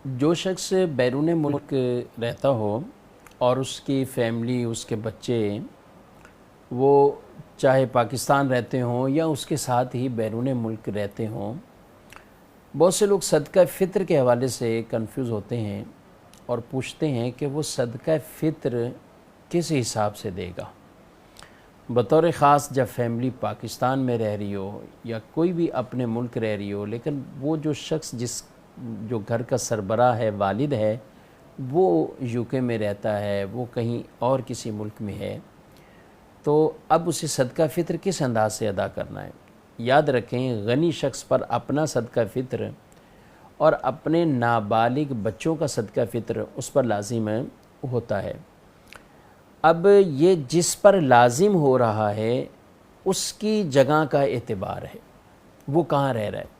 जो शख्स बैरून मुल्क रहता हो और उसकी फैमिली, उसके बच्चे, वो चाहे पाकिस्तान रहते हों या उसके साथ ही बैरून मुल्क रहते हों, बहुत से लोग सदका फ़ित्र के हवाले से कंफ्यूज होते हैं और पूछते हैं कि वो सदका फ़ित्र किस हिसाब से देगा। बतौर ख़ास जब फैमिली पाकिस्तान में रह रही हो या कोई भी अपने मुल्क रह रही हो, लेकिन वो जो शख्स जो घर का सरबराह है, वालिद है, वो यूके में रहता है, वो कहीं और किसी मुल्क में है, तो अब उसे सदका फ़ित्र किस अंदाज से अदा करना है। याद रखें, गनी शख्स पर अपना सदका फ़ित्र और अपने नाबालिग बच्चों का सदका फ़ित्र उस पर लाजिम होता है। अब ये जिस पर लाजिम हो रहा है उसकी जगह का एतबार है, वो कहाँ रह रहा है।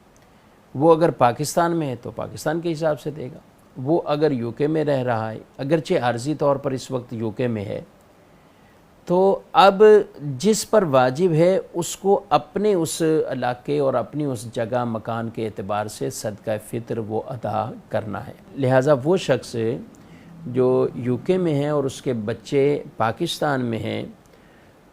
वो अगर पाकिस्तान में है तो पाकिस्तान के हिसाब से देगा, वो अगर यूके में रह रहा है, अगरचे आर्जी तौर पर इस वक्त यूके में है, तो अब जिस पर वाजिब है उसको अपने उस इलाके और अपनी उस जगह मकान के एतबार से सदका फ़ित्र वो अदा करना है। लिहाजा वो शख्स जो यूके में है और उसके बच्चे पाकिस्तान में हैं,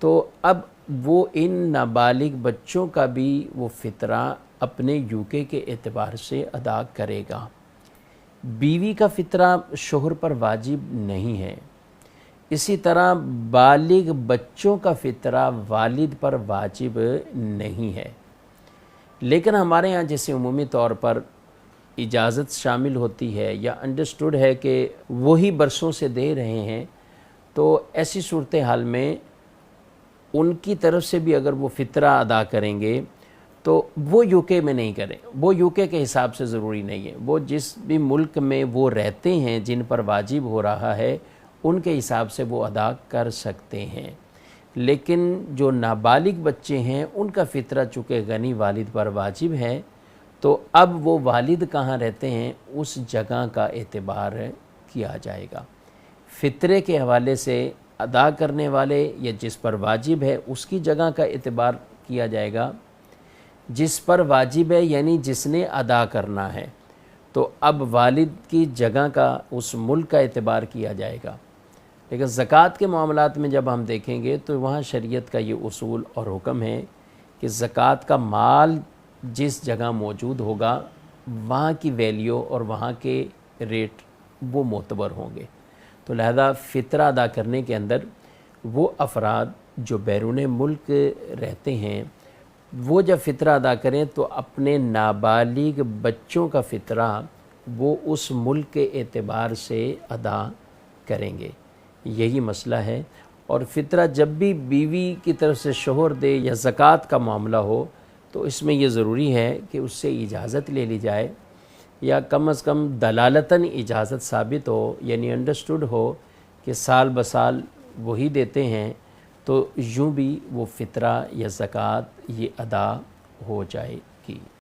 तो अब वो इन नाबालिग बच्चों का भी वो फ़ितरा अपने यूके के एतबार से अदा करेगा। बीवी का फ़ितरा शोहर पर वाजिब नहीं है। इसी तरह बालिग बच्चों का फ़ितरा वालिद पर वाजिब नहीं है। लेकिन हमारे यहाँ जैसे उमूमी तौर पर इजाज़त शामिल होती है या अंडरस्टूड है कि वही बरसों से दे रहे हैं, तो ऐसी सूरत हाल में उनकी तरफ से भी अगर वो फ़ितरा अदा करेंगे तो वो यूके में नहीं करें, वो यूके के हिसाब से ज़रूरी नहीं है। वो जिस भी मुल्क में वो रहते हैं, जिन पर वाजिब हो रहा है, उनके हिसाब से वो अदा कर सकते हैं। लेकिन जो नाबालिग बच्चे हैं उनका फ़ितरा चूँकि गनी वालिद पर वाजिब है, तो अब वो वालिद कहाँ रहते हैं उस जगह का एतबार किया जाएगा। फ़ितरे के हवाले से अदा करने वाले या जिस पर वाजिब है उसकी जगह का एतबार किया जाएगा। जिस पर वाजिब है यानी जिसने अदा करना है, तो अब वालिद की जगह का, उस मुल्क का एतबार किया जाएगा। लेकिन ज़कात के मामलात में जब हम देखेंगे तो वहाँ शरीयत का ये उसूल और हुक्म है कि ज़कात का माल जिस जगह मौजूद होगा वहाँ की वैल्यू और वहाँ के रेट वो मोतबर होंगे। तो लिहाजा फ़ितरा अदा करने के अंदर वो अफराद जो बैरून मुल्क रहते हैं, वो जब फ़ितरा अदा करें तो अपने नाबालिग बच्चों का फ़ितरा वो उस मुल्क के एतबार से अदा करेंगे। यही मसला है। और फ़ितरा जब भी बीवी की तरफ से शोहर दे या ज़कात का मामला हो, तो इसमें यह ज़रूरी है कि उससे इजाज़त ले ली जाए या कम अज़ कम दलालतन इजाज़त साबित हो, यानी अंडरस्टूड हो कि साल बसाल वही देते हैं, तो यूँ भी वो फ़ितरा या ज़कात ये अदा हो जाएगी।